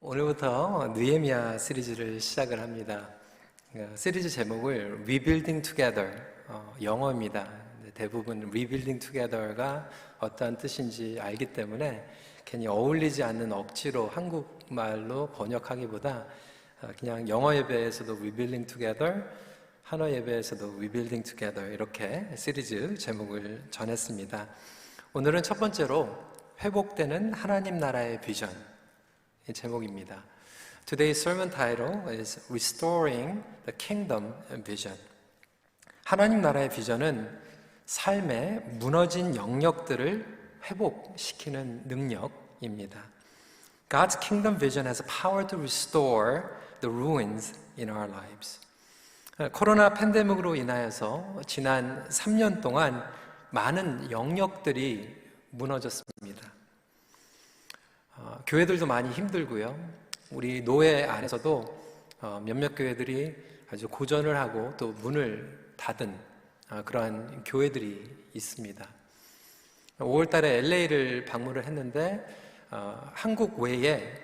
오늘부터 느헤미야 시리즈를 시작을 합니다. 시리즈 제목을 Rebuilding Together, 영어입니다. 대부분 Rebuilding Together가 어떠한 뜻인지 알기 때문에 괜히 어울리지 않는 억지로 한국말로 번역하기보다 그냥 영어 예배에서도 Rebuilding Together, 한어 예배에서도 Rebuilding Together 이렇게 시리즈 제목을 전했습니다. 오늘은 첫 번째로 회복되는 하나님 나라의 비전 이 제목입니다. Today's sermon title is Restoring the Kingdom Vision. 하나님 나라의 비전은 삶의 무너진 영역들을 회복시키는 능력입니다. God's kingdom vision has power to restore the ruins in our lives. 코로나 팬데믹으로 인하여서 지난 3년 동안 많은 영역들이 무너졌습니다. 교회들도 많이 힘들고요. 우리 노회 안에서도 몇몇 교회들이 아주 고전을 하고 또 문을 닫은 그러한 교회들이 있습니다. 5월 달에 LA를 방문을 했는데 한국 외에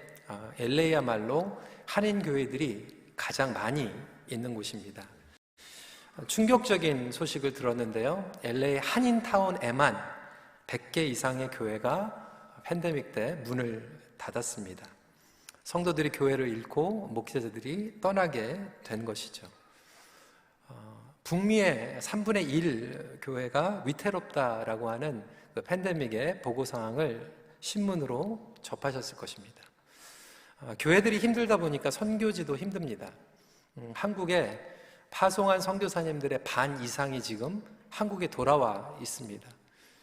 LA야말로 한인 교회들이 가장 많이 있는 곳입니다. 충격적인 소식을 들었는데요. LA 한인타운에만 100개 이상의 교회가 팬데믹 때 문을 닫았습니다. 성도들이 교회를 잃고 목회자들이 떠나게 된 것이죠. 북미의 3분의 1 교회가 위태롭다라고 하는 그 팬데믹의 보고사항을 신문으로 접하셨을 것입니다. 교회들이 힘들다 보니까 선교지도 힘듭니다. 한국에 파송한 선교사님들의 반 이상이 지금 한국에 돌아와 있습니다.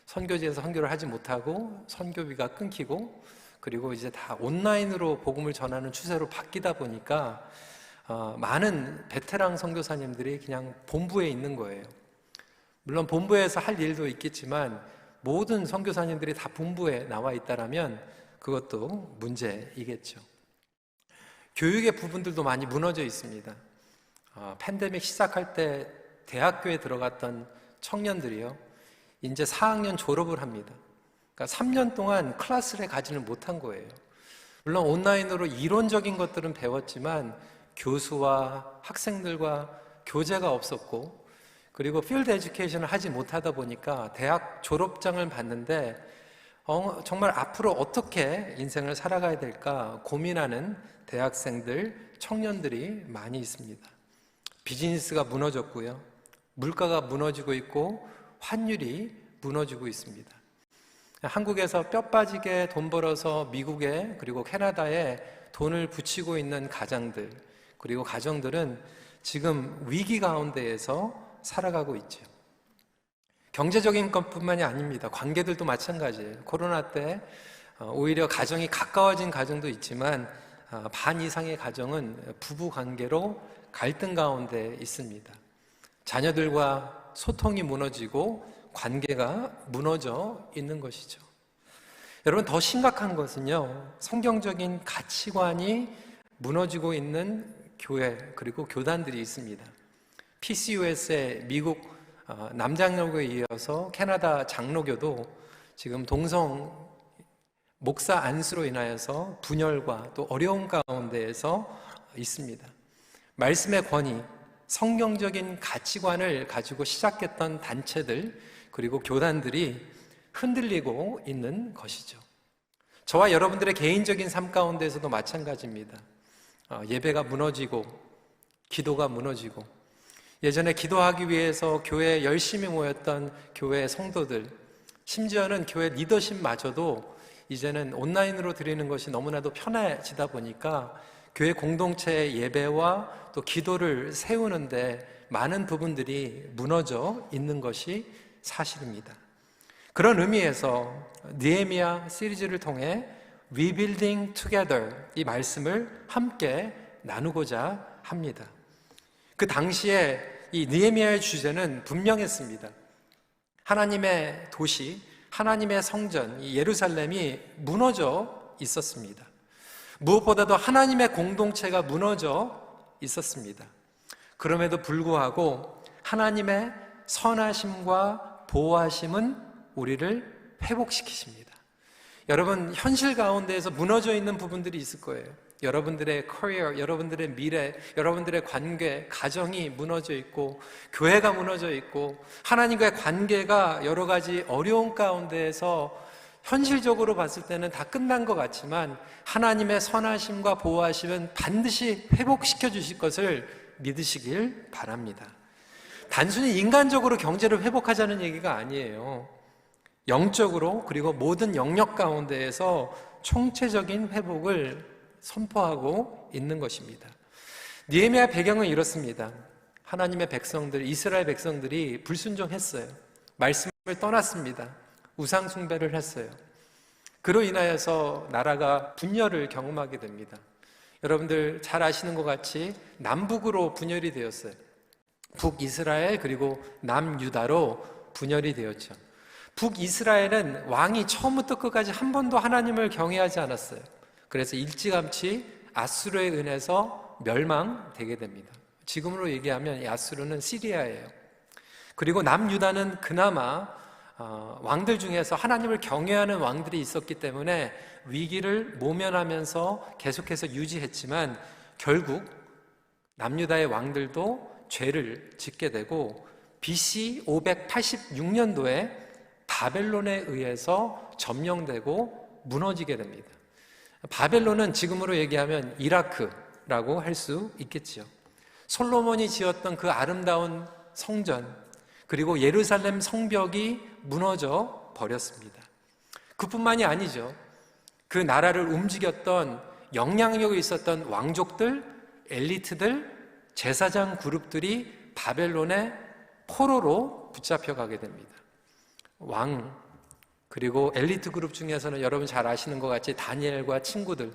선교지에서 선교를 하지 못하고 선교비가 끊기고 그리고 이제 다 온라인으로 복음을 전하는 추세로 바뀌다 보니까 많은 베테랑 선교사님들이 그냥 본부에 있는 거예요. 물론 본부에서 할 일도 있겠지만 모든 선교사님들이 다 본부에 나와 있다라면 그것도 문제이겠죠. 교육의 부분들도 많이 무너져 있습니다. 팬데믹 시작할 때 대학교에 들어갔던 청년들이요. 이제 4학년 졸업을 합니다. 그러니까 3년 동안 클래스를 가지는 못한 거예요. 물론 온라인으로 이론적인 것들은 배웠지만 교수와 학생들과 교제가 없었고 그리고 필드 에듀케이션을 하지 못하다 보니까 대학 졸업장을 받는데 정말 앞으로 어떻게 인생을 살아가야 될까 고민하는 대학생들, 청년들이 많이 있습니다. 비즈니스가 무너졌고요. 물가가 무너지고 있고 환율이 무너지고 있습니다. 한국에서 뼈 빠지게 돈 벌어서 미국에 그리고 캐나다에 돈을 붙이고 있는 가장들 그리고 가정들은 지금 위기 가운데에서 살아가고 있죠. 경제적인 것뿐만이 아닙니다. 관계들도 마찬가지예요. 코로나 때 오히려 가정이 가까워진 가정도 있지만 반 이상의 가정은 부부 관계로 갈등 가운데 있습니다. 자녀들과 소통이 무너지고 관계가 무너져 있는 것이죠. 여러분, 더 심각한 것은요, 성경적인 가치관이 무너지고 있는 교회 그리고 교단들이 있습니다. PCUS의 미국 남장로교에 이어서 캐나다 장로교도 지금 동성 목사 안수로 인하여서 분열과 또 어려움 가운데에서 있습니다. 말씀의 권위, 성경적인 가치관을 가지고 시작했던 단체들 그리고 교단들이 흔들리고 있는 것이죠. 저와 여러분들의 개인적인 삶 가운데에서도 마찬가지입니다. 예배가 무너지고 기도가 무너지고 예전에 기도하기 위해서 교회에 열심히 모였던 교회 성도들 심지어는 교회 리더십마저도 이제는 온라인으로 드리는 것이 너무나도 편해지다 보니까 교회 공동체의 예배와 또 기도를 세우는데 많은 부분들이 무너져 있는 것이 사실입니다. 그런 의미에서 느헤미야 시리즈를 통해 Rebuilding Together 이 말씀을 함께 나누고자 합니다. 그 당시에 이 느헤미야의 주제는 분명했습니다. 하나님의 도시, 하나님의 성전, 이 예루살렘이 무너져 있었습니다. 무엇보다도 하나님의 공동체가 무너져 있었습니다. 그럼에도 불구하고 하나님의 선하심과 보호하심은 우리를 회복시키십니다. 여러분, 현실 가운데에서 무너져 있는 부분들이 있을 거예요. 여러분들의 커리어, 여러분들의 미래, 여러분들의 관계, 가정이 무너져 있고 교회가 무너져 있고 하나님과의 관계가 여러 가지 어려운 가운데에서 현실적으로 봤을 때는 다 끝난 것 같지만 하나님의 선하심과 보호하심은 반드시 회복시켜 주실 것을 믿으시길 바랍니다. 단순히 인간적으로 경제를 회복하자는 얘기가 아니에요. 영적으로 그리고 모든 영역 가운데에서 총체적인 회복을 선포하고 있는 것입니다. 느헤미야 배경은 이렇습니다. 하나님의 백성들, 이스라엘 백성들이 불순종했어요. 말씀을 떠났습니다. 우상 숭배를 했어요. 그로 인하여서 나라가 분열을 경험하게 됩니다. 여러분들 잘 아시는 것 같이 남북으로 분열이 되었어요. 북이스라엘 그리고 남유다로 분열이 되었죠. 북이스라엘은 왕이 처음부터 끝까지 한 번도 하나님을 경외하지 않았어요. 그래서 일찌감치 아수르에 의해서 멸망되게 됩니다. 지금으로 얘기하면 이 아수르는 시리아예요. 그리고 남유다는 그나마 왕들 중에서 하나님을 경외하는 왕들이 있었기 때문에 위기를 모면하면서 계속해서 유지했지만 결국 남유다의 왕들도 죄를 짓게 되고 BC 586년도에 바벨론에 의해서 점령되고 무너지게 됩니다. 바벨론은 지금으로 얘기하면 이라크라고 할 수 있겠죠. 솔로몬이 지었던 그 아름다운 성전 그리고 예루살렘 성벽이 무너져 버렸습니다. 그뿐만이 아니죠. 그 나라를 움직였던 영향력이 있었던 왕족들, 엘리트들, 제사장 그룹들이 바벨론의 포로로 붙잡혀가게 됩니다. 왕 그리고 엘리트 그룹 중에서는 여러분 잘 아시는 것 같이 다니엘과 친구들,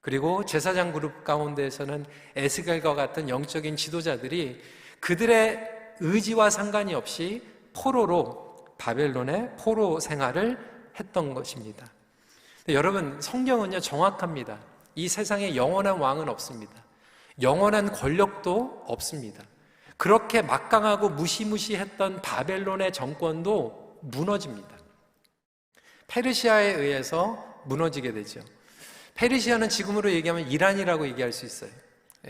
그리고 제사장 그룹 가운데에서는 에스겔과 같은 영적인 지도자들이 그들의 의지와 상관이 없이 포로로 바벨론의 포로 생활을 했던 것입니다. 여러분, 성경은요 정확합니다. 이 세상에 영원한 왕은 없습니다. 영원한 권력도 없습니다. 그렇게 막강하고 무시무시했던 바벨론의 정권도 무너집니다. 페르시아에 의해서 무너지게 되죠. 페르시아는 지금으로 얘기하면 이란이라고 얘기할 수 있어요.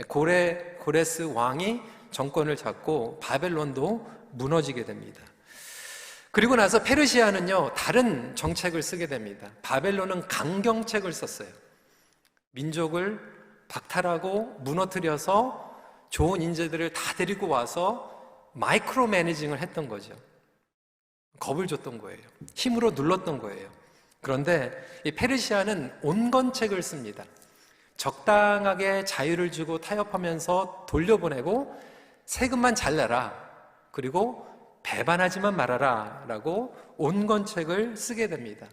고레스 왕이 정권을 잡고 바벨론도 무너지게 됩니다. 그리고 나서 페르시아는요 다른 정책을 쓰게 됩니다. 바벨론은 강경책을 썼어요. 민족을 박탈하고 무너뜨려서 좋은 인재들을 다 데리고 와서 마이크로 매니징을 했던 거죠. 겁을 줬던 거예요. 힘으로 눌렀던 거예요. 그런데 이 페르시아는 온건책을 씁니다. 적당하게 자유를 주고 타협하면서 돌려보내고 세금만 잘 내라, 그리고 배반하지만 말아라 라고 온건책을 쓰게 됩니다.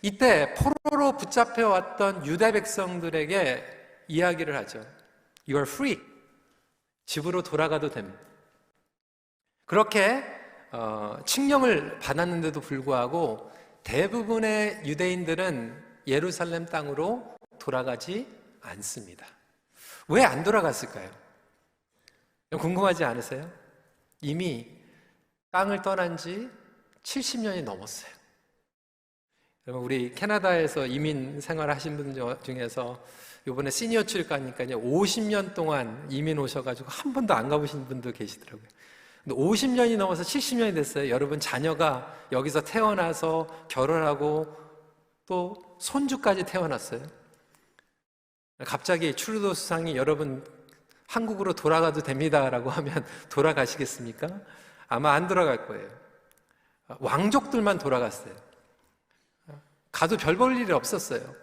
이때 포로로 붙잡혀왔던 유대 백성들에게 이야기를 하죠. You are free. 집으로 돌아가도 됨. 그렇게 칙령을 받았는데도 불구하고 대부분의 유대인들은 예루살렘 땅으로 돌아가지 않습니다. 왜 안 돌아갔을까요? 궁금하지 않으세요? 이미 땅을 떠난 지 70년이 넘었어요. 여러분, 우리 캐나다에서 이민 생활하신 분 중에서 이번에 시니어 출 가니까요 50년 동안 이민 오셔가지고 한 번도 안 가보신 분도 계시더라고요. 근데 50년이 넘어서 70년이 됐어요. 여러분, 자녀가 여기서 태어나서 결혼하고 또 손주까지 태어났어요. 갑자기 트루도 수상이 여러분 한국으로 돌아가도 됩니다라고 하면 돌아가시겠습니까? 아마 안 돌아갈 거예요. 왕족들만 돌아갔어요. 가도 별 볼 일이 없었어요.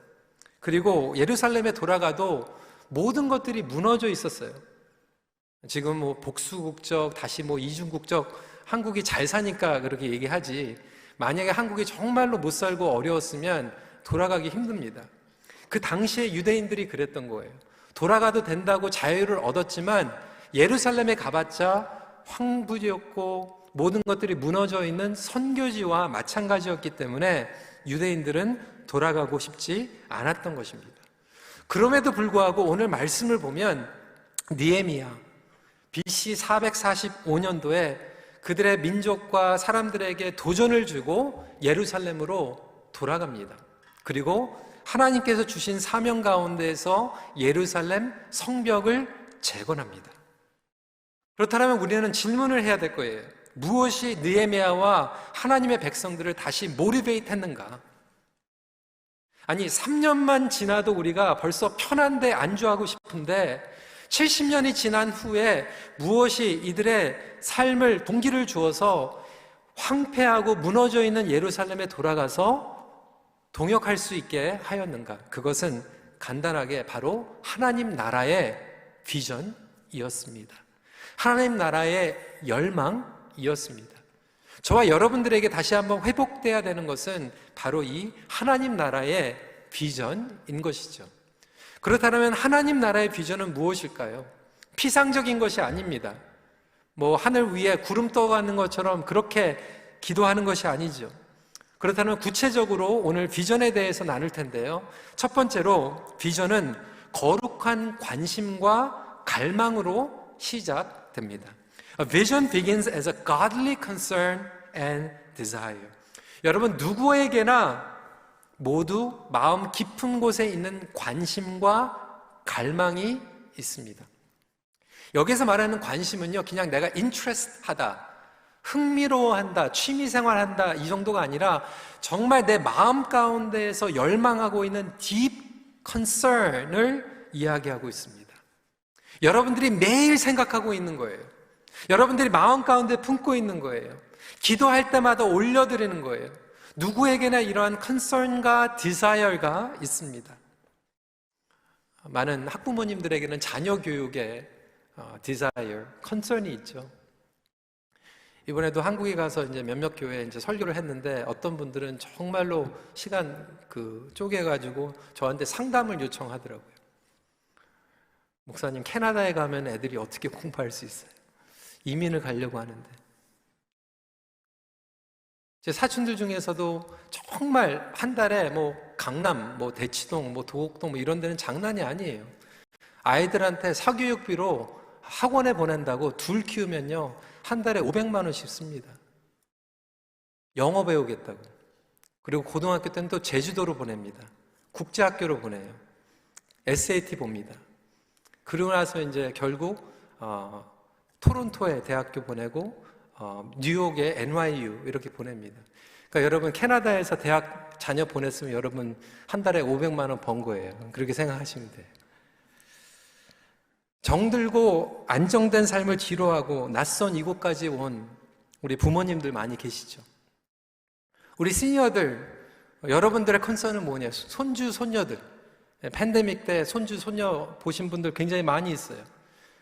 그리고 예루살렘에 돌아가도 모든 것들이 무너져 있었어요. 지금 뭐 복수국적, 다시 뭐 이중국적, 한국이 잘 사니까 그렇게 얘기하지, 만약에 한국이 정말로 못 살고 어려웠으면 돌아가기 힘듭니다. 그 당시에 유대인들이 그랬던 거예요. 돌아가도 된다고 자유를 얻었지만 예루살렘에 가봤자 황부지였고 모든 것들이 무너져 있는 선교지와 마찬가지였기 때문에 유대인들은 돌아가고 싶지 않았던 것입니다. 그럼에도 불구하고 오늘 말씀을 보면 느헤미야 BC 445년도에 그들의 민족과 사람들에게 도전을 주고 예루살렘으로 돌아갑니다. 그리고 하나님께서 주신 사명 가운데에서 예루살렘 성벽을 재건합니다. 그렇다면 우리는 질문을 해야 될 거예요. 무엇이 느헤미야와 하나님의 백성들을 다시 모티베이트 했는가? 아니, 3년만 지나도 우리가 벌써 편한데 안주하고 싶은데 70년이 지난 후에 무엇이 이들의 삶을 동기를 주어서 황폐하고 무너져 있는 예루살렘에 돌아가서 동역할 수 있게 하였는가? 그것은 간단하게 바로 하나님 나라의 비전이었습니다. 하나님 나라의 열망이었습니다. 저와 여러분들에게 다시 한번 회복돼야 되는 것은 바로 이 하나님 나라의 비전인 것이죠. 그렇다면 하나님 나라의 비전은 무엇일까요? 피상적인 것이 아닙니다. 하늘 위에 구름 떠가는 것처럼 그렇게 기도하는 것이 아니죠. 그렇다면 구체적으로 오늘 비전에 대해서 나눌 텐데요. 첫 번째로 비전은 거룩한 관심과 갈망으로 시작됩니다. A vision begins as a godly concern and desire. 여러분, 누구에게나 모두 마음 깊은 곳에 있는 관심과 갈망이 있습니다. 여기서 말하는 관심은요, 그냥 내가 interest하다, 흥미로워한다, 취미생활한다 이 정도가 아니라 정말 내 마음 가운데에서 열망하고 있는 deep concern을 이야기하고 있습니다. 여러분들이 매일 생각하고 있는 거예요. 여러분들이 마음 가운데 품고 있는 거예요. 기도할 때마다 올려드리는 거예요. 누구에게나 이러한 concern과 desire가 있습니다. 많은 학부모님들에게는 자녀 교육에 desire, concern이 있죠. 이번에도 한국에 가서 이제 몇몇 교회에 이제 설교를 했는데 어떤 분들은 정말로 시간 쪼개가지고 저한테 상담을 요청하더라고요. 목사님, 캐나다에 가면 애들이 어떻게 공부할 수 있어요? 이민을 가려고 하는데. 제 사촌들 중에서도 정말 한 달에 강남, 대치동, 도곡동 이런 데는 장난이 아니에요. 아이들한테 사교육비로 학원에 보낸다고 둘 키우면요, 한 달에 500만 원씩 씁니다. 영어 배우겠다고. 그리고 고등학교 때는 또 제주도로 보냅니다. 국제학교로 보내요. SAT 봅니다. 그러고 나서 이제 결국 토론토에 대학교 보내고 뉴욕에 NYU 이렇게 보냅니다. 그러니까 여러분, 캐나다에서 대학 자녀 보냈으면 여러분 한 달에 500만 원 번 거예요. 그렇게 생각하시면 돼요. 정들고 안정된 삶을 지루하고 낯선 이곳까지 온 우리 부모님들 많이 계시죠. 우리 시니어들, 여러분들의 컨선은 뭐냐? 손주, 손녀들. 팬데믹 때 손주, 손녀 보신 분들 굉장히 많이 있어요.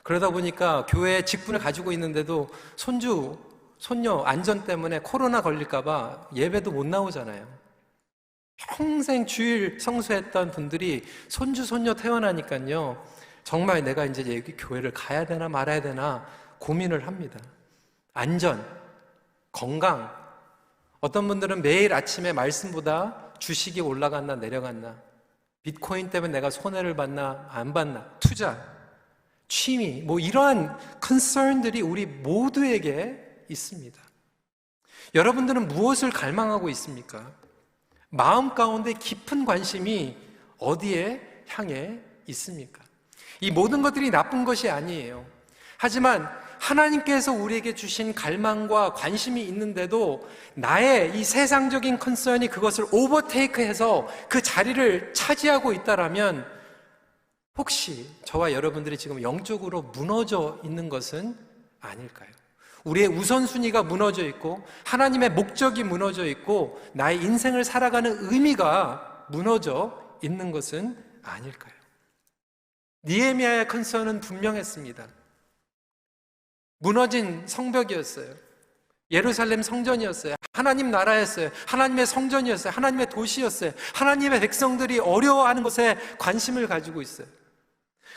그러다 보니까 교회 직분을 가지고 있는데도 손주, 손녀 안전 때문에 코로나 걸릴까봐 예배도 못 나오잖아요. 평생 주일 성수했던 분들이 손주, 손녀 태어나니까요, 정말 내가 이제 여기 교회를 가야 되나 말아야 되나 고민을 합니다. 안전, 건강. 어떤 분들은 매일 아침에 말씀보다 주식이 올라갔나 내려갔나, 비트코인 때문에 내가 손해를 봤나 안 봤나, 투자, 취미, 이러한 컨설들이 우리 모두에게 있습니다. 여러분들은 무엇을 갈망하고 있습니까? 마음 가운데 깊은 관심이 어디에 향해 있습니까? 이 모든 것들이 나쁜 것이 아니에요. 하지만 하나님께서 우리에게 주신 갈망과 관심이 있는데도 나의 이 세상적인 컨선이 그것을 오버테이크해서 그 자리를 차지하고 있다라면 혹시 저와 여러분들이 지금 영적으로 무너져 있는 것은 아닐까요? 우리의 우선순위가 무너져 있고 하나님의 목적이 무너져 있고 나의 인생을 살아가는 의미가 무너져 있는 것은 아닐까요? 느헤미야의 컨선은 분명했습니다. 무너진 성벽이었어요. 예루살렘 성전이었어요. 하나님 나라였어요. 하나님의 성전이었어요. 하나님의 도시였어요. 하나님의 백성들이 어려워하는 것에 관심을 가지고 있어요.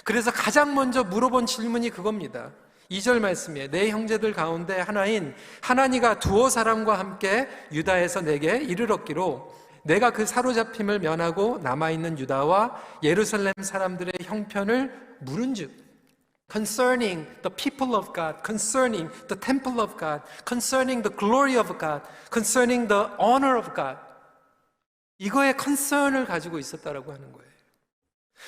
그래서 가장 먼저 물어본 질문이 그겁니다. 2절 말씀이에요. 내 형제들 가운데 하나인 하나니가 두어 사람과 함께 유다에서 내게 이르렀기로 내가 그 사로잡힘을 면하고 남아있는 유다와 예루살렘 사람들의 형편을 물은즉 concerning the people of God, concerning the temple of God, concerning the glory of God, concerning the honor of God. 이거에 컨선을 가지고 있었다라고 하는 거예요.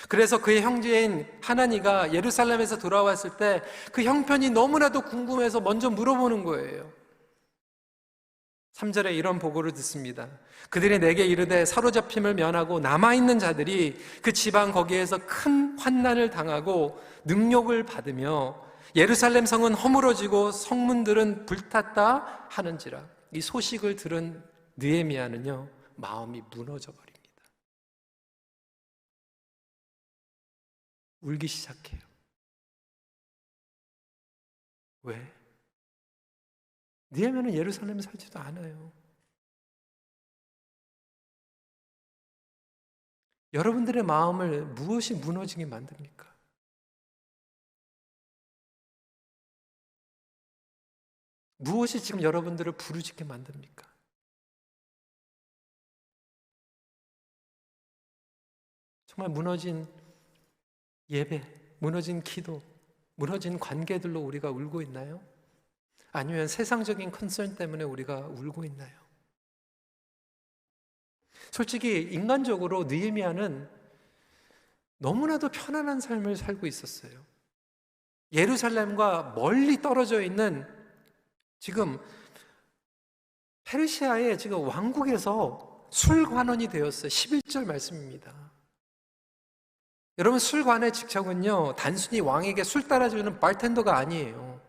그래서 그의 형제인 하나니가 예루살렘에서 돌아왔을 때 그 형편이 너무나도 궁금해서 먼저 물어보는 거예요. 3절에 이런 보고를 듣습니다. 그들이 내게 이르되 사로잡힘을 면하고 남아있는 자들이 그 지방 거기에서 큰 환난을 당하고 능욕을 받으며 예루살렘 성은 허물어지고 성문들은 불탔다 하는지라. 이 소식을 들은 느헤미야는요, 마음이 무너져 버립니다. 울기 시작해요. 왜? 느헤미야는 예루살렘에 살지도 않아요. 여러분들의 마음을 무엇이 무너지게 만듭니까? 무엇이 지금 여러분들을 부르짖게 만듭니까? 정말 무너진 예배, 무너진 기도, 무너진 관계들로 우리가 울고 있나요? 아니면 세상적인 컨선 때문에 우리가 울고 있나요? 솔직히 인간적으로 느헤미야는 너무나도 편안한 삶을 살고 있었어요. 예루살렘과 멀리 떨어져 있는 지금 페르시아의 지금 왕국에서 술관원이 되었어요. 11절 말씀입니다. 여러분, 술관의 직책은요, 단순히 왕에게 술 따라주는 바텐더가 아니에요.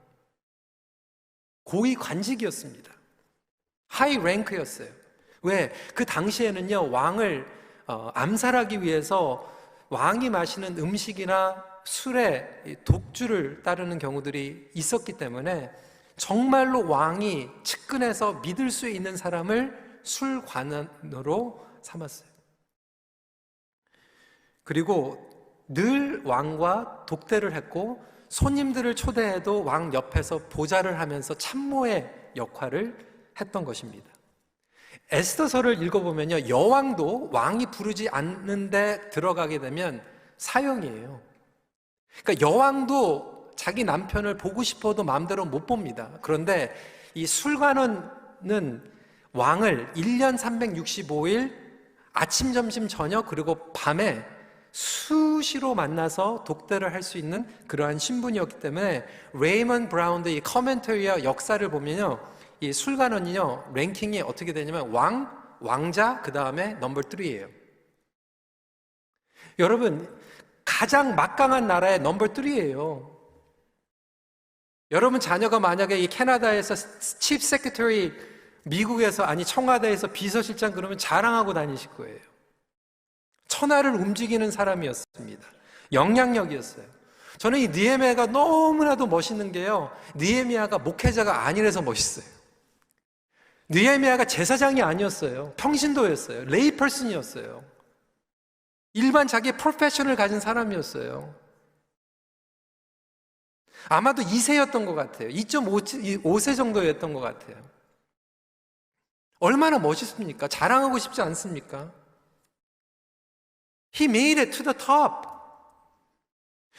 고위 관직이었습니다. 하이 랭크였어요. 왜? 그 당시에는요, 왕을 암살하기 위해서 왕이 마시는 음식이나 술에 독주를 따르는 경우들이 있었기 때문에 정말로 왕이 측근해서 믿을 수 있는 사람을 술관원으로 삼았어요. 그리고 늘 왕과 독대를 했고 손님들을 초대해도 왕 옆에서 보좌를 하면서 참모의 역할을 했던 것입니다. 에스더서를 읽어보면요, 여왕도 왕이 부르지 않는데 들어가게 되면 사형이에요. 그러니까 여왕도 자기 남편을 보고 싶어도 마음대로 못 봅니다. 그런데 이 술관원은 왕을 1년 365일 아침, 점심, 저녁 그리고 밤에 수시로 만나서 독대를 할 수 있는 그러한 신분이었기 때문에 레이먼 브라운의 이 커멘터리와 역사를 보면요, 이 술관원이요, 랭킹이 어떻게 되냐면 왕자, 그 다음에 넘버 3예요. 여러분, 가장 막강한 나라의 넘버 3예요. 여러분 자녀가 만약에 이 캐나다에서 칩 세크레터리, 미국에서, 아니 청와대에서 비서실장 그러면 자랑하고 다니실 거예요. 천하를 움직이는 사람이었습니다. 영향력이었어요. 저는 이 느헤미야가 너무나도 멋있는 게요, 느헤미야가 목회자가 아니라서 멋있어요. 느헤미야가 제사장이 아니었어요. 평신도였어요. 레이퍼슨이었어요. 일반 자기의 프로페셔널을 가진 사람이었어요. 아마도 2세였던 것 같아요. 2.5세 정도였던 것 같아요. 얼마나 멋있습니까? 자랑하고 싶지 않습니까? He made it to the top.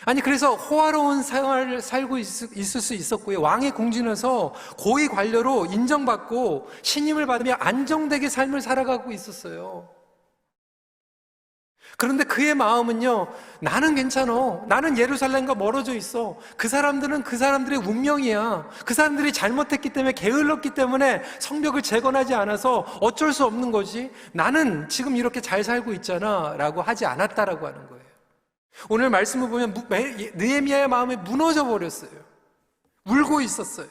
아니, 그래서 호화로운 생활을 살고 있을 수 있었고요. 왕의 궁전에서 고위 관료로 인정받고 신임을 받으며 안정되게 삶을 살아가고 있었어요. 그런데 그의 마음은요, 나는 괜찮아. 나는 예루살렘과 멀어져 있어. 그 사람들은 그 사람들의 운명이야. 그 사람들이 잘못했기 때문에, 게을렀기 때문에 성벽을 재건하지 않아서 어쩔 수 없는 거지. 나는 지금 이렇게 잘 살고 있잖아 라고 하지 않았다라고 하는 거예요. 오늘 말씀을 보면 느헤미야의 마음이 무너져 버렸어요. 울고 있었어요.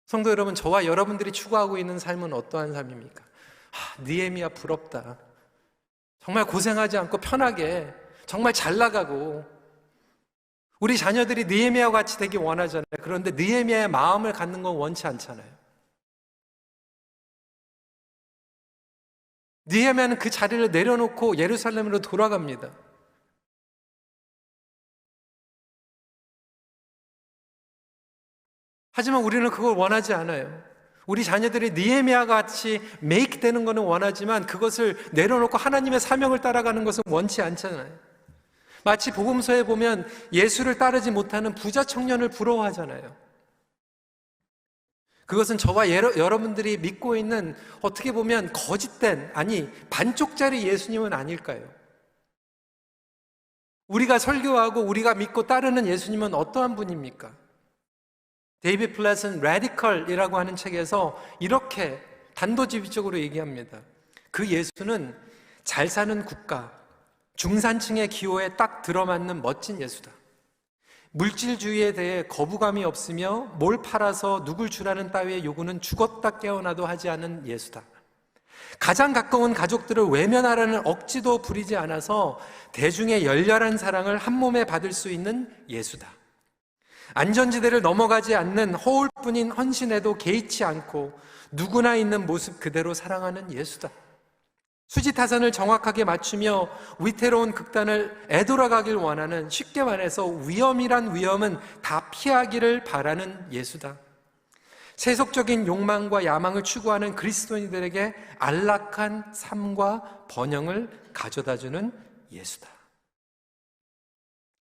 성도 여러분, 저와 여러분들이 추구하고 있는 삶은 어떠한 삶입니까? 느헤미야 부럽다. 정말 고생하지 않고 편하게 정말 잘 나가고, 우리 자녀들이 느헤미야와 같이 되기 원하잖아요. 그런데 느헤미야의 마음을 갖는 건 원치 않잖아요. 느헤미야는 그 자리를 내려놓고 예루살렘으로 돌아갑니다. 하지만 우리는 그걸 원하지 않아요. 우리 자녀들이 느헤미야 같이 메이크 되는 것은 원하지만 그것을 내려놓고 하나님의 사명을 따라가는 것은 원치 않잖아요. 마치 복음서에 보면 예수를 따르지 못하는 부자 청년을 부러워하잖아요. 그것은 저와 여러분들이 믿고 있는 어떻게 보면 거짓된, 아니 반쪽짜리 예수님은 아닐까요? 우리가 설교하고 우리가 믿고 따르는 예수님은 어떠한 분입니까? 데이비드 플랫은 레디컬이라고 하는 책에서 이렇게 단도직입적으로 얘기합니다. 그 예수는 잘 사는 국가, 중산층의 기호에 딱 들어맞는 멋진 예수다. 물질주의에 대해 거부감이 없으며 뭘 팔아서 누굴 주라는 따위의 요구는 죽었다 깨어나도 하지 않은 예수다. 가장 가까운 가족들을 외면하라는 억지도 부리지 않아서 대중의 열렬한 사랑을 한 몸에 받을 수 있는 예수다. 안전지대를 넘어가지 않는 허울뿐인 헌신에도 개의치 않고 누구나 있는 모습 그대로 사랑하는 예수다. 수지타산을 정확하게 맞추며 위태로운 극단을 애돌아가길 원하는, 쉽게 말해서 위험이란 위험은 다 피하기를 바라는 예수다. 세속적인 욕망과 야망을 추구하는 그리스도인들에게 안락한 삶과 번영을 가져다주는 예수다.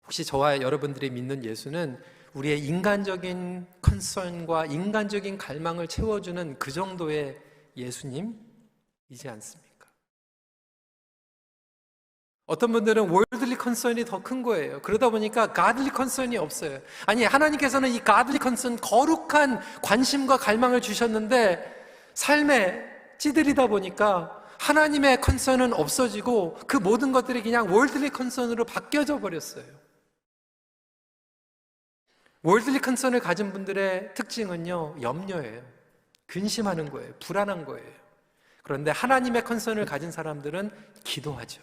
혹시 저와 여러분들이 믿는 예수는 우리의 인간적인 컨선과 인간적인 갈망을 채워주는 그 정도의 예수님이지 않습니까? 어떤 분들은 월드리 컨선이 더 큰 거예요. 그러다 보니까 가들리 컨선이 없어요. 아니, 하나님께서는 이 가들리 컨선, 거룩한 관심과 갈망을 주셨는데 삶에 찌들이다 보니까 하나님의 컨선은 없어지고 그 모든 것들이 그냥 월드리 컨선으로 바뀌어져 버렸어요. 월드리 컨선을 가진 분들의 특징은요, 염려예요. 근심하는 거예요. 불안한 거예요. 그런데 하나님의 컨선을 가진 사람들은 기도하죠.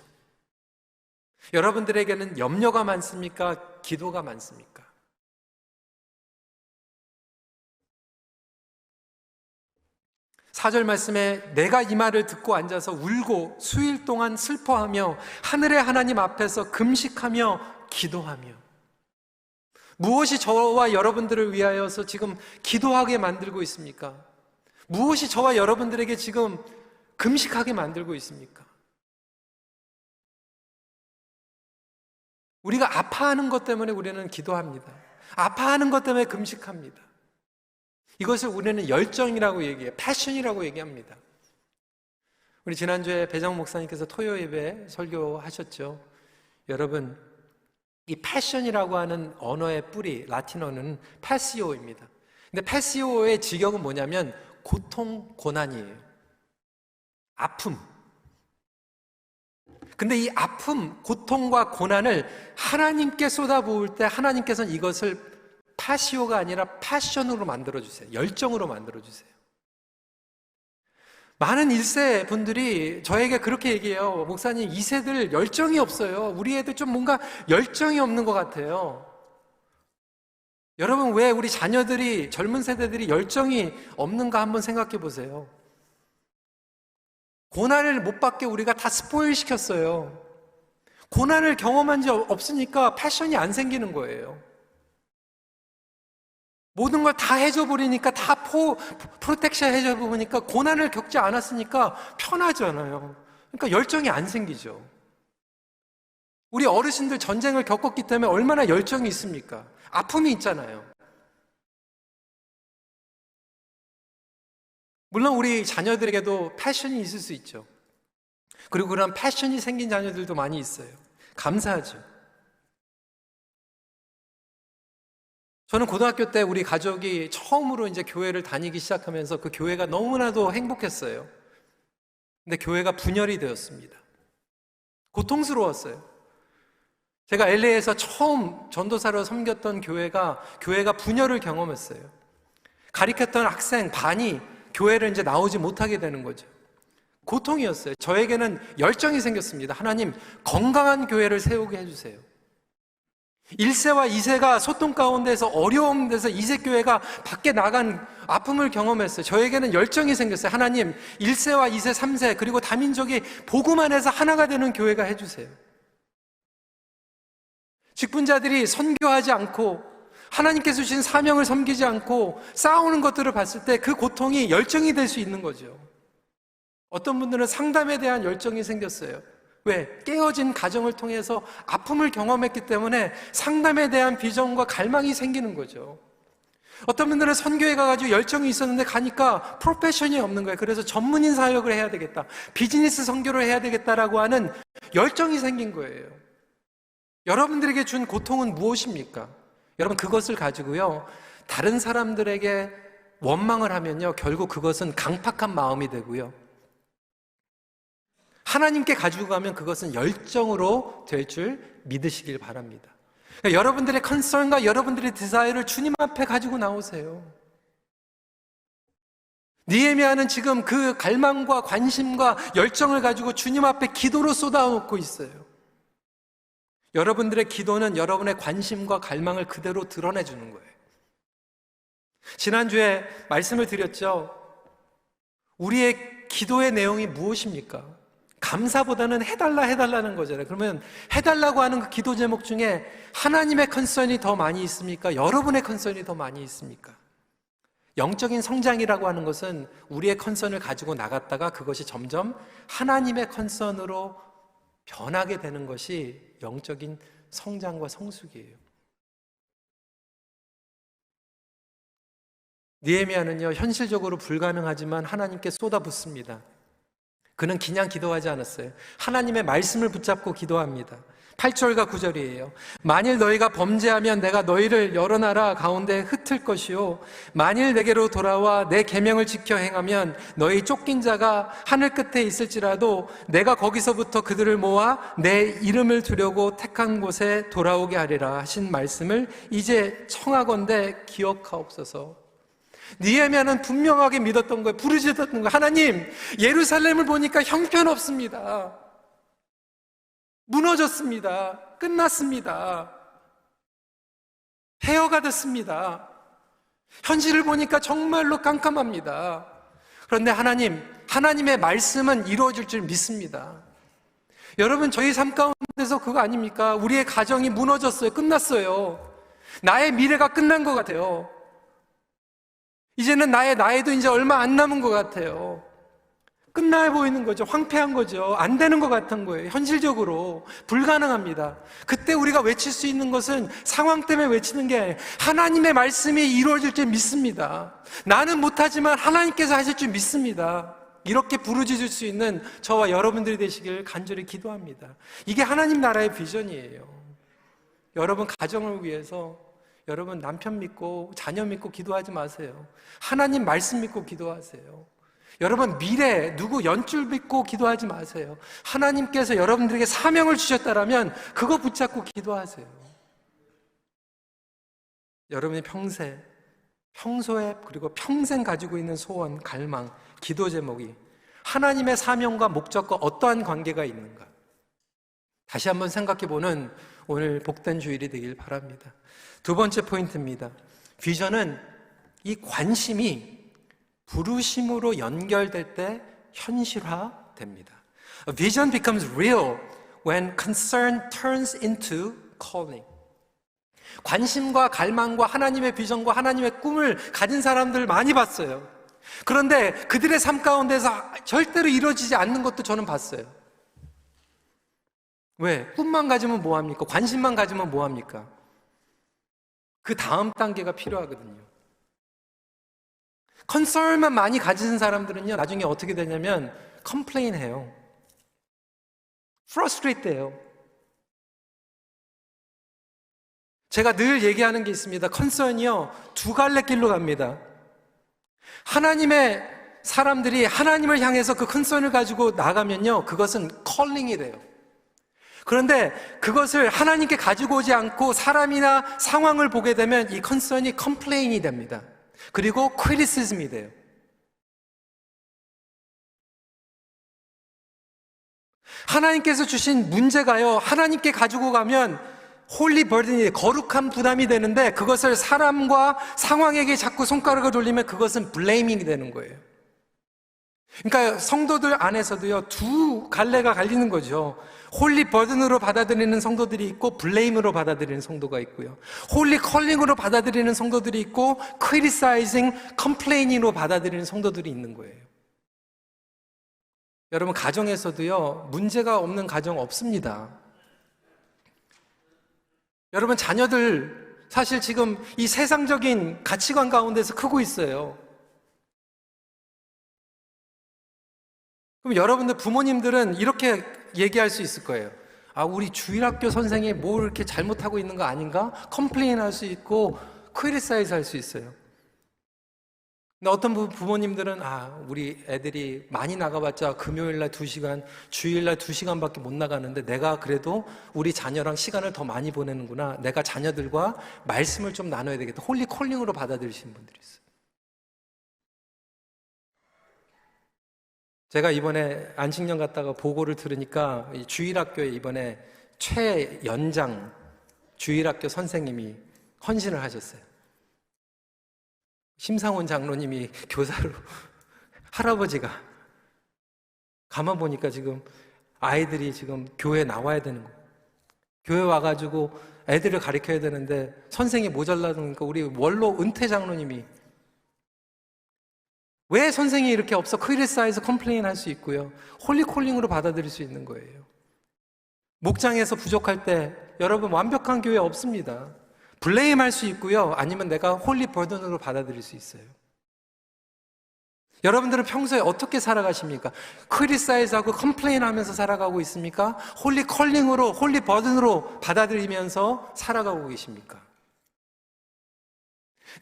여러분들에게는 염려가 많습니까? 기도가 많습니까? 사절 말씀에 내가 이 말을 듣고 앉아서 울고 수일 동안 슬퍼하며 하늘의 하나님 앞에서 금식하며 기도하며, 무엇이 저와 여러분들을 위하여서 지금 기도하게 만들고 있습니까? 무엇이 저와 여러분들에게 지금 금식하게 만들고 있습니까? 우리가 아파하는 것 때문에 우리는 기도합니다. 아파하는 것 때문에 금식합니다. 이것을 우리는 열정이라고 얘기해요. 패션이라고 얘기합니다. 우리 지난주에 배정 목사님께서 토요 예배 설교하셨죠. 여러분, 이 패션이라고 하는 언어의 뿌리, 라틴어는 패시오입니다. 근데 패시오의 직역은 뭐냐면 고통, 고난이에요. 아픔. 근데 이 아픔, 고통과 고난을 하나님께 쏟아부을 때 하나님께서는 이것을 파시오가 아니라 패션으로 만들어주세요. 열정으로 만들어주세요. 많은 1세 분들이 저에게 그렇게 얘기해요. 목사님, 2세들 열정이 없어요. 우리 애들 좀 뭔가 열정이 없는 것 같아요. 여러분, 왜 우리 자녀들이, 젊은 세대들이 열정이 없는가 한번 생각해 보세요. 고난을 못 받게 우리가 다 스포일 시켰어요. 고난을 경험한 적 없으니까 패션이 안 생기는 거예요. 모든 걸 다 해줘 버리니까, 다 프로텍션 해줘 보니까 고난을 겪지 않았으니까 편하잖아요. 그러니까 열정이 안 생기죠. 우리 어르신들 전쟁을 겪었기 때문에 얼마나 열정이 있습니까? 아픔이 있잖아요. 물론 우리 자녀들에게도 패션이 있을 수 있죠. 그리고 그런 패션이 생긴 자녀들도 많이 있어요. 감사하죠. 저는 고등학교 때 우리 가족이 처음으로 이제 교회를 다니기 시작하면서 그 교회가 너무나도 행복했어요. 근데 교회가 분열이 되었습니다. 고통스러웠어요. 제가 LA에서 처음 전도사로 섬겼던 교회가 분열을 경험했어요. 가르쳤던 학생 반이 교회를 이제 나오지 못하게 되는 거죠. 고통이었어요. 저에게는 열정이 생겼습니다. 하나님, 건강한 교회를 세우게 해주세요. 1세와 2세가 소통 가운데서 어려운 데서 2세 교회가 밖에 나간 아픔을 경험했어요. 저에게는 열정이 생겼어요. 하나님, 1세와 2세, 3세 그리고 다민족이 복음 안에서 하나가 되는 교회가 해주세요. 직분자들이 선교하지 않고 하나님께서 주신 사명을 섬기지 않고 싸우는 것들을 봤을 때 그 고통이 열정이 될 수 있는 거죠. 어떤 분들은 상담에 대한 열정이 생겼어요. 왜? 깨어진 가정을 통해서 아픔을 경험했기 때문에 상담에 대한 비전과 갈망이 생기는 거죠. 어떤 분들은 선교에 가가지고 열정이 있었는데 가니까 프로페셔널이 없는 거예요. 그래서 전문인 사역을 해야 되겠다, 비즈니스 선교를 해야 되겠다라고 하는 열정이 생긴 거예요. 여러분들에게 준 고통은 무엇입니까? 여러분, 그것을 가지고요 다른 사람들에게 원망을 하면요 결국 그것은 강팍한 마음이 되고요, 하나님께 가지고 가면 그것은 열정으로 될 줄 믿으시길 바랍니다. 그러니까 여러분들의 컨설과 여러분들의 디자이어를 주님 앞에 가지고 나오세요. 느헤미야는 지금 그 갈망과 관심과 열정을 가지고 주님 앞에 기도로 쏟아놓고 있어요. 여러분들의 기도는 여러분의 관심과 갈망을 그대로 드러내주는 거예요. 지난주에 말씀을 드렸죠. 우리의 기도의 내용이 무엇입니까? 감사보다는 해달라는 거잖아요. 그러면 해달라고 하는 그 기도 제목 중에 하나님의 컨선이 더 많이 있습니까? 여러분의 컨선이 더 많이 있습니까? 영적인 성장이라고 하는 것은 우리의 컨선을 가지고 나갔다가 그것이 점점 하나님의 컨선으로 변하게 되는 것이 영적인 성장과 성숙이에요. 느헤미야는요 현실적으로 불가능하지만 하나님께 쏟아붓습니다. 그는 그냥 기도하지 않았어요. 하나님의 말씀을 붙잡고 기도합니다. 8절과 9절이에요. 만일 너희가 범죄하면 내가 너희를 여러 나라 가운데 흩을 것이요 만일 내게로 돌아와 내 계명을 지켜 행하면 너희 쫓긴 자가 하늘 끝에 있을지라도 내가 거기서부터 그들을 모아 내 이름을 두려고 택한 곳에 돌아오게 하리라 하신 말씀을 이제 청하건대 기억하옵소서. 느헤미야는 분명하게 믿었던 거예요. 부르짖었던 거예요. 하나님, 예루살렘을 보니까 형편없습니다. 무너졌습니다. 끝났습니다. 폐허가 됐습니다. 현실을 보니까 정말로 깜깜합니다. 그런데 하나님의 말씀은 이루어질 줄 믿습니다. 여러분, 저희 삶 가운데서 그거 아닙니까? 우리의 가정이 무너졌어요. 끝났어요. 나의 미래가 끝난 것 같아요. 이제는 나의 나이도 이제 얼마 안 남은 것 같아요. 끝나 보이는 거죠. 황폐한 거죠. 안 되는 것 같은 거예요. 현실적으로 불가능합니다. 그때 우리가 외칠 수 있는 것은 상황 때문에 외치는 게 아니에요. 하나님의 말씀이 이루어질 줄 믿습니다. 나는 못하지만 하나님께서 하실 줄 믿습니다. 이렇게 부르짖을 수 있는 저와 여러분들이 되시길 간절히 기도합니다. 이게 하나님 나라의 비전이에요. 여러분 가정을 위해서 여러분 남편 믿고 자녀 믿고 기도하지 마세요. 하나님 말씀 믿고 기도하세요. 여러분 미래 누구 연줄 믿고 기도하지 마세요. 하나님께서 여러분들에게 사명을 주셨다라면 그거 붙잡고 기도하세요. 여러분이 평소에 그리고 평생 가지고 있는 소원, 갈망, 기도 제목이 하나님의 사명과 목적과 어떠한 관계가 있는가? 다시 한번 생각해보는 오늘 복된 주일이 되길 바랍니다. 두 번째 포인트입니다. 비전은 이 관심이 부르심으로 연결될 때 현실화됩니다. A vision becomes real when concern turns into calling. 관심과 갈망과 하나님의 비전과 하나님의 꿈을 가진 사람들 많이 봤어요. 그런데 그들의 삶 가운데서 절대로 이루어지지 않는 것도 저는 봤어요. 왜? 꿈만 가지면 뭐합니까? 관심만 가지면 뭐합니까? 그 다음 단계가 필요하거든요. 컨설만 많이 가진 사람들은요 나중에 어떻게 되냐면 컴플레인 해요. 프러스트레이트 해요. 제가 늘 얘기하는 게 있습니다. 컨설은요 두 갈래 길로 갑니다. 하나님의 사람들이 하나님을 향해서 그 컨설을 가지고 나가면요 그것은 컬링이 돼요. 그런데 그것을 하나님께 가지고 오지 않고 사람이나 상황을 보게 되면 이 컨선이 컴플레인이 됩니다. 그리고 크리티시즘이 돼요. 하나님께서 주신 문제가요 하나님께 가지고 가면 홀리 버든이 거룩한 부담이 되는데 그것을 사람과 상황에게 자꾸 손가락을 돌리면 그것은 블레이밍이 되는 거예요. 그러니까 성도들 안에서도요 두 갈래가 갈리는 거죠. 홀리 버든으로 받아들이는 성도들이 있고 블레임으로 받아들이는 성도가 있고요. 홀리 컬링으로 받아들이는 성도들이 있고 크리티사이징, 컴플레이닝으로 받아들이는 성도들이 있는 거예요. 여러분 가정에서도요 문제가 없는 가정 없습니다. 여러분 자녀들 사실 지금 이 세상적인 가치관 가운데서 크고 있어요. 그럼 여러분들 부모님들은 이렇게 얘기할 수 있을 거예요. 아, 우리 주일학교 선생이 뭘 이렇게 잘못하고 있는 거 아닌가? 컴플레인 할 수 있고 크리티사이즈 할 수 있어요. 근데 어떤 부모님들은 우리 애들이 많이 나가봤자 금요일날 2시간, 주일날 2시간밖에 못 나가는데 내가 그래도 우리 자녀랑 시간을 더 많이 보내는구나. 내가 자녀들과 말씀을 좀 나눠야 되겠다. 홀리 콜링으로 받아들이시는 분들이 있어요. 제가 이번에 안식년 갔다가 보고를 들으니까 이 주일학교에 이번에 최연장 주일학교 선생님이 헌신을 하셨어요. 심상훈 장로님이 교사로 할아버지가 가만 보니까 지금 아이들이 지금 교회에 나와야 되는 거예요. 교회 와가지고 애들을 가르쳐야 되는데 선생이 모자라니까 우리 원로 은퇴 장로님이 왜 선생이 이렇게 없어? 크리티사이즈 컴플레인 할 수 있고요. 홀리콜링으로 받아들일 수 있는 거예요. 목장에서 부족할 때 여러분 완벽한 교회 없습니다. 블레임 할 수 있고요. 아니면 내가 홀리 버든으로 받아들일 수 있어요. 여러분들은 평소에 어떻게 살아가십니까? 크리티사이즈하고 컴플레인 하면서 살아가고 있습니까? 홀리 컬링으로, 홀리 버든으로 받아들이면서 살아가고 계십니까?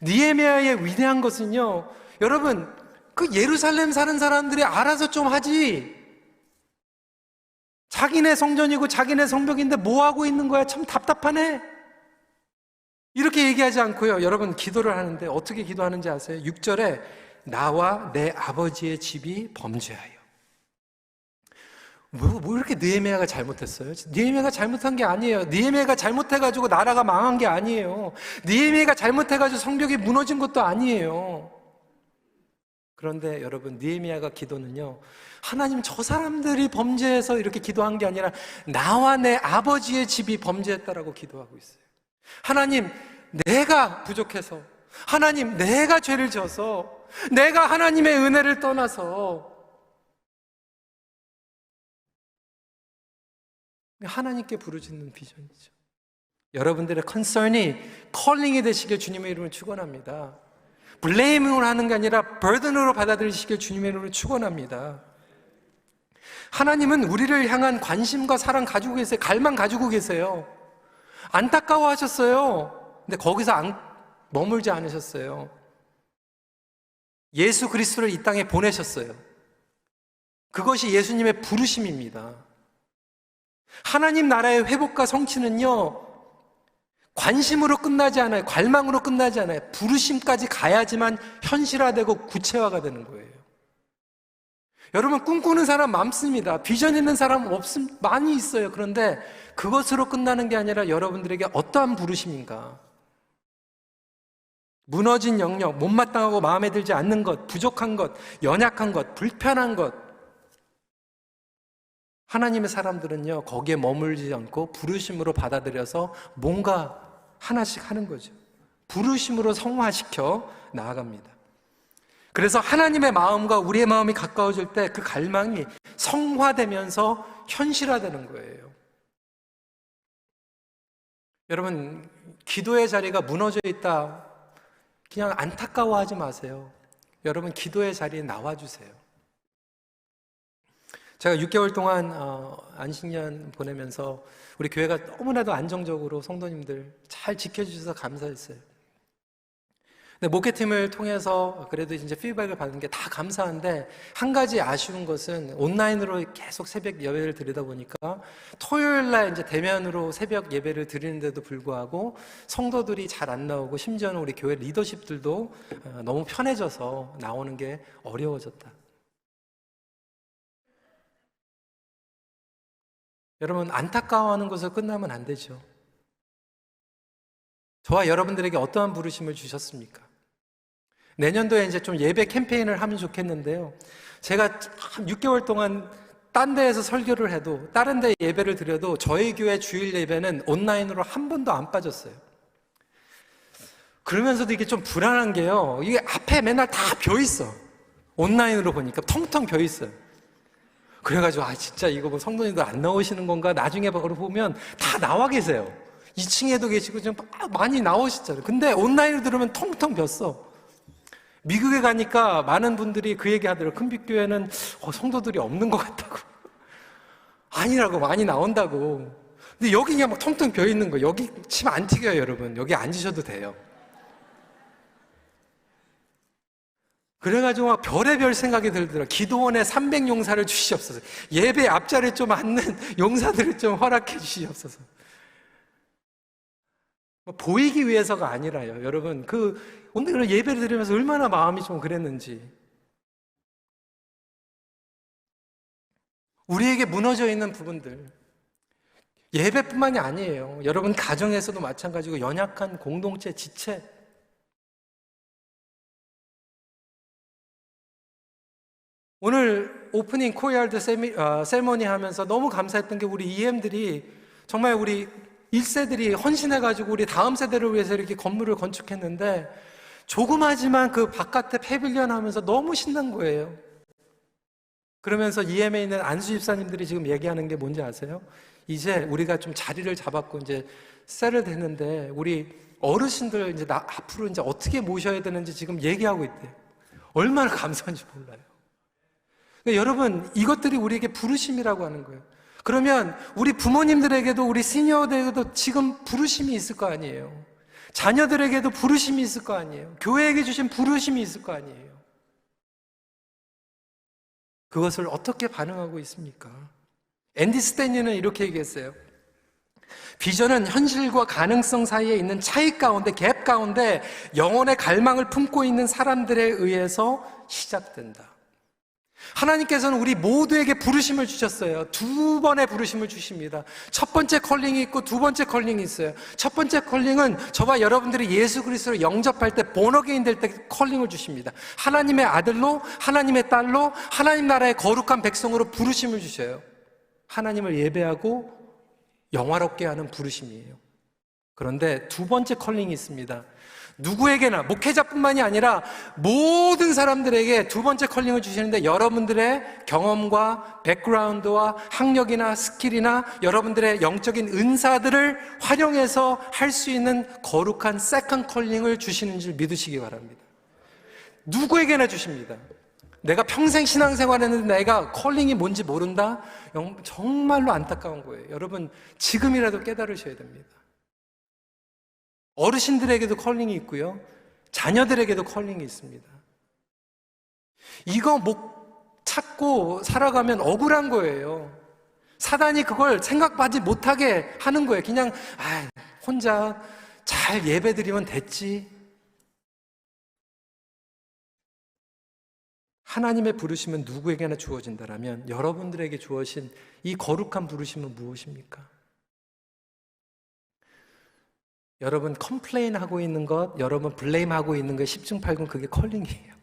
느헤미야의 위대한 것은요, 여러분, 그 예루살렘 사는 사람들이 알아서 좀 하지. 자기네 성전이고 자기네 성벽인데 뭐 하고 있는 거야? 참 답답하네. 이렇게 얘기하지 않고요. 여러분 기도를 하는데 어떻게 기도하는지 아세요? 6절에 나와 내 아버지의 집이 범죄하여. 뭐 이렇게 느헤미야가 잘못했어요? 느헤미야가 잘못한 게 아니에요. 느헤미야가 잘못해가지고 나라가 망한 게 아니에요. 느헤미야가 잘못해가지고 성벽이 무너진 것도 아니에요. 그런데 여러분 느헤미야가 기도는요, 하나님 저 사람들이 범죄해서 이렇게 기도한 게 아니라 나와 내 아버지의 집이 범죄했다라고 기도하고 있어요. 하나님 내가 부족해서, 하나님 내가 죄를 져서, 내가 하나님의 은혜를 떠나서 하나님께 부르짖는 비전이죠. 여러분들의 컨설이 컬링이 되시길 주님의 이름으로 축원합니다. 블레이밍을 하는 게 아니라 버든으로 받아들이시길 주님의 이름으로 축원합니다. 하나님은 우리를 향한 관심과 사랑 가지고 계세요. 갈망 가지고 계세요. 안타까워하셨어요. 근데 거기서 머물지 않으셨어요. 예수 그리스도를 이 땅에 보내셨어요. 그것이 예수님의 부르심입니다. 하나님 나라의 회복과 성취는요, 관심으로 끝나지 않아요. 갈망으로 끝나지 않아요. 부르심까지 가야지만 현실화되고 구체화가 되는 거예요. 여러분 꿈꾸는 사람 많습니다. 비전 있는 사람 많이 있어요. 그런데 그것으로 끝나는 게 아니라 여러분들에게 어떠한 부르심인가? 무너진 영역, 못마땅하고 마음에 들지 않는 것, 부족한 것, 연약한 것, 불편한 것. 하나님의 사람들은요, 거기에 머물지 않고 부르심으로 받아들여서 뭔가 하나씩 하는 거죠. 부르심으로 성화시켜 나아갑니다. 그래서 하나님의 마음과 우리의 마음이 가까워질 때 그 갈망이 성화되면서 현실화되는 거예요. 여러분, 기도의 자리가 무너져 있다, 그냥 안타까워하지 마세요. 여러분, 기도의 자리에 나와주세요. 제가 6개월 동안 안식년 보내면서 우리 교회가 너무나도 안정적으로 성도님들 잘 지켜주셔서 감사했어요. 근데 목회팀을 통해서 그래도 이제 피드백을 받는 게 다 감사한데, 한 가지 아쉬운 것은 온라인으로 계속 새벽 예배를 드리다 보니까 토요일 날 이제 대면으로 새벽 예배를 드리는데도 불구하고 성도들이 잘 안 나오고, 심지어는 우리 교회 리더십들도 너무 편해져서 나오는 게 어려워졌다. 여러분, 안타까워하는 것으로 끝나면 안 되죠. 저와 여러분들에게 어떠한 부르심을 주셨습니까? 내년도에 이제 좀 예배 캠페인을 하면 좋겠는데요. 제가 6개월 동안 딴 데에서 설교를 해도, 다른 데 예배를 드려도 저희 교회 주일 예배는 온라인으로 한 번도 안 빠졌어요. 그러면서도 이게 좀 불안한 게요, 이게 앞에 맨날 다 벼있어. 온라인으로 보니까 텅텅 벼있어요. 그래가지고 진짜 이거 뭐 성도님들 안 나오시는 건가? 나중에 보면 다 나와 계세요. 2층에도 계시고 좀 많이 나오시잖아요. 근데 온라인으로 들으면 텅텅 비었어. 미국에 가니까 많은 분들이 그 얘기 하더라고요. 큰빛교회는 성도들이 없는 것 같다고. 아니라고, 많이 나온다고. 근데 여기 그냥 막 텅텅 비어 있는 거. 여기 침 안 튀겨요, 여러분. 여기 앉으셔도 돼요. 그래가지고 막 별의별 생각이 들더라. 기도원에 300용사를 주시옵소서. 예배 앞자리에 좀 앉는 용사들을 좀 허락해 주시옵소서. 보이기 위해서가 아니라요. 여러분, 오늘 예배를 드리면서 얼마나 마음이 좀 그랬는지. 우리에게 무너져 있는 부분들. 예배뿐만이 아니에요. 여러분 가정에서도 마찬가지고 연약한 공동체, 지체. 오늘 오프닝 코리알드 세레모니 하면서 너무 감사했던 게 우리 EM들이 정말 우리 1세들이 헌신해가지고 우리 다음 세대를 위해서 이렇게 건물을 건축했는데 조그마지만 그 바깥에 패빌리언 하면서 너무 신난 거예요. 그러면서 EM에 있는 안수 집사님들이 지금 얘기하는 게 뭔지 아세요? 이제 우리가 좀 자리를 잡았고 이제 셋을 됐는데 우리 어르신들 이제 앞으로 이제 어떻게 모셔야 되는지 지금 얘기하고 있대요. 얼마나 감사한지 몰라요. 그러니까 여러분, 이것들이 우리에게 부르심이라고 하는 거예요. 그러면 우리 부모님들에게도 우리 시니어들에게도 지금 부르심이 있을 거 아니에요. 자녀들에게도 부르심이 있을 거 아니에요. 교회에게 주신 부르심이 있을 거 아니에요. 그것을 어떻게 반응하고 있습니까? 앤디 스탠리는 이렇게 얘기했어요. 비전은 현실과 가능성 사이에 있는 차이 가운데, 갭 가운데 영혼의 갈망을 품고 있는 사람들에 의해서 시작된다. 하나님께서는 우리 모두에게 부르심을 주셨어요. 두 번의 부르심을 주십니다. 첫 번째 컬링이 있고 두 번째 컬링이 있어요. 첫 번째 컬링은 저와 여러분들이 예수 그리스도를 영접할 때 본어게인 될 때 컬링을 주십니다. 하나님의 아들로, 하나님의 딸로, 하나님 나라의 거룩한 백성으로 부르심을 주셔요. 하나님을 예배하고 영화롭게 하는 부르심이에요. 그런데 두 번째 컬링이 있습니다. 누구에게나, 목회자뿐만이 아니라 모든 사람들에게 두 번째 컬링을 주시는데 여러분들의 경험과 백그라운드와 학력이나 스킬이나 여러분들의 영적인 은사들을 활용해서 할 수 있는 거룩한 세컨 컬링을 주시는 줄 믿으시기 바랍니다. 누구에게나 주십니다. 내가 평생 신앙생활 했는데 내가 컬링이 뭔지 모른다? 정말로 안타까운 거예요. 여러분, 지금이라도 깨달으셔야 됩니다. 어르신들에게도 컬링이 있고요. 자녀들에게도 컬링이 있습니다. 이거 못 찾고 살아가면 억울한 거예요. 사단이 그걸 생각하지 못하게 하는 거예요. 그냥 혼자 잘 예배드리면 됐지. 하나님의 부르심은 누구에게나 주어진다라면 여러분들에게 주어진 이 거룩한 부르심은 무엇입니까? 여러분 컴플레인 하고 있는 것, 여러분 블레임 하고 있는 것 10중 8구 그게 컬링이에요.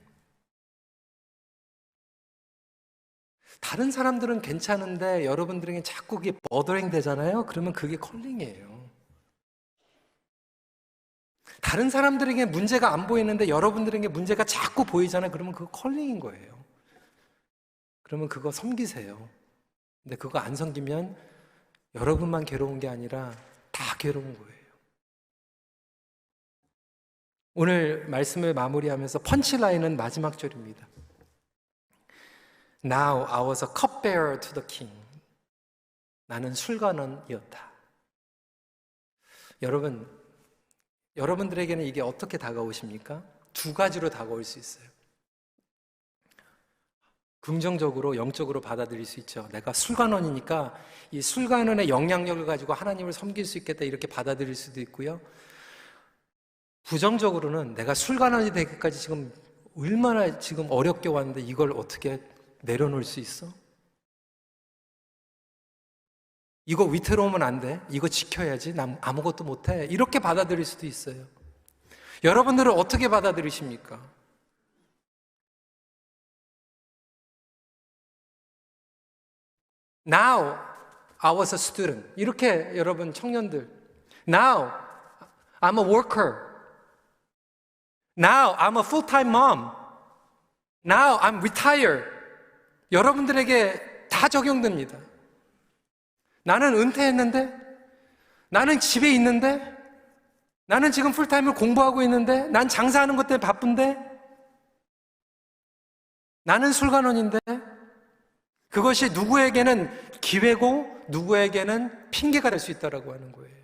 다른 사람들은 괜찮은데 여러분들에게 자꾸 그게 버더링 되잖아요. 그러면 그게 컬링이에요. 다른 사람들에게 문제가 안 보이는데 여러분들에게 문제가 자꾸 보이잖아요. 그러면 그거 컬링인 거예요. 그러면 그거 섬기세요. 근데 그거 안 섬기면 여러분만 괴로운 게 아니라 다 괴로운 거예요. 오늘 말씀을 마무리하면서 펀치라인은 마지막 절입니다. Now I was a cupbearer to the king. 나는 술관원이었다. 여러분들에게는 이게 어떻게 다가오십니까? 두 가지로 다가올 수 있어요. 긍정적으로, 영적으로 받아들일 수 있죠. 내가 술관원이니까 이 술관원의 영향력을 가지고 하나님을 섬길 수 있겠다 이렇게 받아들일 수도 있고요. 부정적으로는 내가 술관원이 되기까지 지금 얼마나 지금 어렵게 왔는데 이걸 어떻게 내려놓을 수 있어? 이거 위태로우면 안 돼. 이거 지켜야지. 난 아무것도 못해. 이렇게 받아들일 수도 있어요. 여러분들은 어떻게 받아들이십니까? Now I was a student. 이렇게 여러분 청년들. Now I'm a worker. Now I'm a full-time mom. Now I'm retired. 여러분들에게 다 적용됩니다. 나는 은퇴했는데, 나는 집에 있는데? 나는 지금 풀타임을 공부하고 있는데? 난 장사하는 것 때문에 바쁜데? 나는 술관원인데? 그것이 누구에게는 기회고 누구에게는 핑계가 될 수 있다라고 하는 거예요.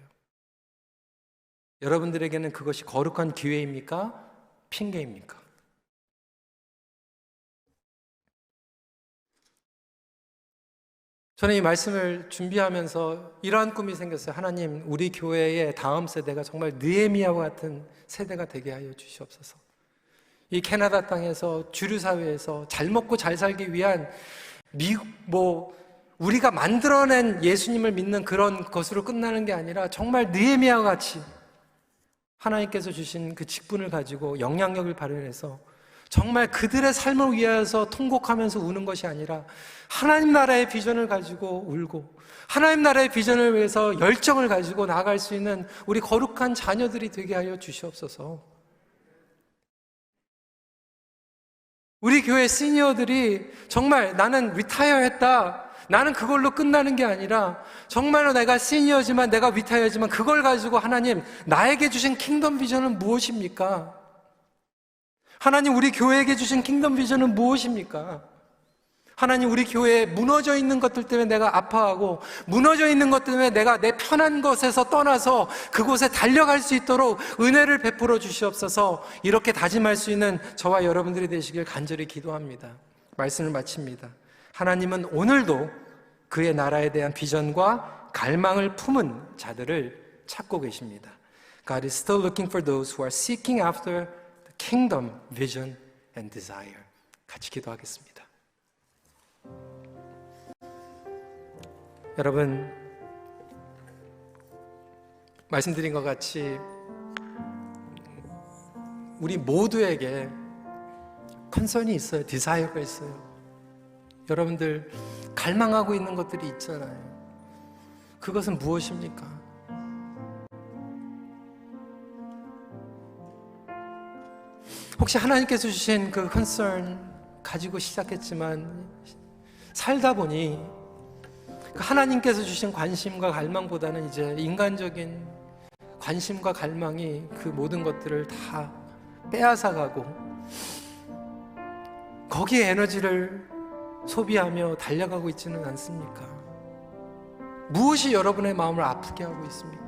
여러분들에게는 그것이 거룩한 기회입니까? 핑계입니까? 저는 이 말씀을 준비하면서 이러한 꿈이 생겼어요. 하나님, 우리 교회의 다음 세대가 정말 느헤미야와 같은 세대가 되게 하여 주시옵소서. 이 캐나다 땅에서 주류 사회에서 잘 먹고 잘 살기 위한 우리가 만들어낸 예수님을 믿는 그런 것으로 끝나는 게 아니라 정말 느헤미야와 같이 하나님께서 주신 그 직분을 가지고 영향력을 발휘해서 정말 그들의 삶을 위하여서 통곡하면서 우는 것이 아니라 하나님 나라의 비전을 가지고 울고 하나님 나라의 비전을 위해서 열정을 가지고 나아갈 수 있는 우리 거룩한 자녀들이 되게 하여 주시옵소서. 우리 교회 시니어들이 정말 나는 리타이어 했다, 나는 그걸로 끝나는 게 아니라 정말로 내가 시니어지만 내가 리타이어지만 그걸 가지고 하나님 나에게 주신 킹덤 비전은 무엇입니까? 하나님 우리 교회에게 주신 킹덤 비전은 무엇입니까? 하나님 우리 교회에 무너져 있는 것들 때문에 내가 아파하고 무너져 있는 것 때문에 내가 내 편한 것에서 떠나서 그곳에 달려갈 수 있도록 은혜를 베풀어 주시옵소서. 이렇게 다짐할 수 있는 저와 여러분들이 되시길 간절히 기도합니다. 말씀을 마칩니다. 하나님은 오늘도 그의 나라에 대한 비전과 갈망을 품은 자들을 찾고 계십니다. God is still looking for those who are seeking after the kingdom, vision and desire. 같이 기도하겠습니다. 여러분, 말씀드린 것 같이 우리 모두에게 컨선이 있어요. 디자이어가 있어요. 여러분들 갈망하고 있는 것들이 있잖아요. 그것은 무엇입니까? 혹시 하나님께서 주신 그 컨선 가지고 시작했지만 살다 보니 하나님께서 주신 관심과 갈망보다는 이제 인간적인 관심과 갈망이 그 모든 것들을 다 빼앗아가고 거기에 에너지를 소비하며 달려가고 있지는 않습니까? 무엇이 여러분의 마음을 아프게 하고 있습니까?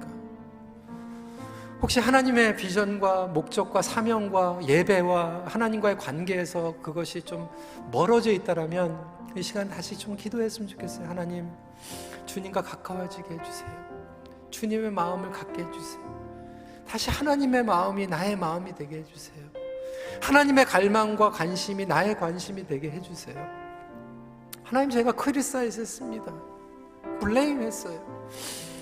혹시 하나님의 비전과 목적과 사명과 예배와 하나님과의 관계에서 그것이 좀 멀어져 있다라면 이 시간 다시 좀 기도했으면 좋겠어요. 하나님, 주님과 가까워지게 해주세요. 주님의 마음을 갖게 해주세요. 다시 하나님의 마음이 나의 마음이 되게 해주세요. 하나님의 갈망과 관심이 나의 관심이 되게 해주세요. 하나님, 제가 크리사이즈 했습니다. 블레임 했어요.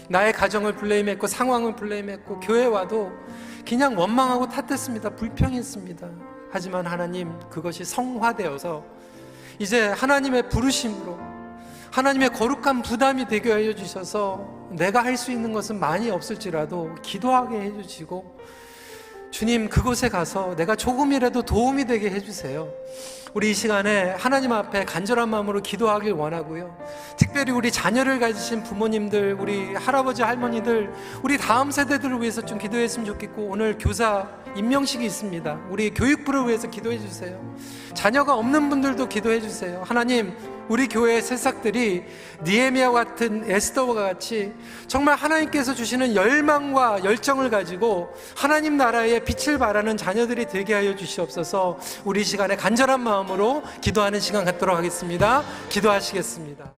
나의 가정을 블레임했고 상황을 블레임했고 교회 와도 그냥 원망하고 탓했습니다. 불평했습니다. 하지만 하나님, 그것이 성화되어서 이제 하나님의 부르심으로 하나님의 거룩한 부담이 되게 하여 주셔서 내가 할 수 있는 것은 많이 없을지라도 기도하게 해주시고 주님, 그곳에 가서 내가 조금이라도 도움이 되게 해주세요. 우리 이 시간에 하나님 앞에 간절한 마음으로 기도하길 원하고요. 특별히 우리 자녀를 가지신 부모님들, 우리 할아버지 할머니들, 우리 다음 세대들을 위해서 좀 기도했으면 좋겠고, 오늘 교사 임명식이 있습니다. 우리 교육부를 위해서 기도해 주세요. 자녀가 없는 분들도 기도해 주세요. 하나님, 우리 교회의 새싹들이 느헤미야와 같은 에스더와 같이 정말 하나님께서 주시는 열망과 열정을 가지고 하나님 나라의 빛을 발하는 자녀들이 되게 하여 주시옵소서. 우리 시간에 간절한 마음으로 기도하는 시간 갖도록 하겠습니다. 기도하시겠습니다.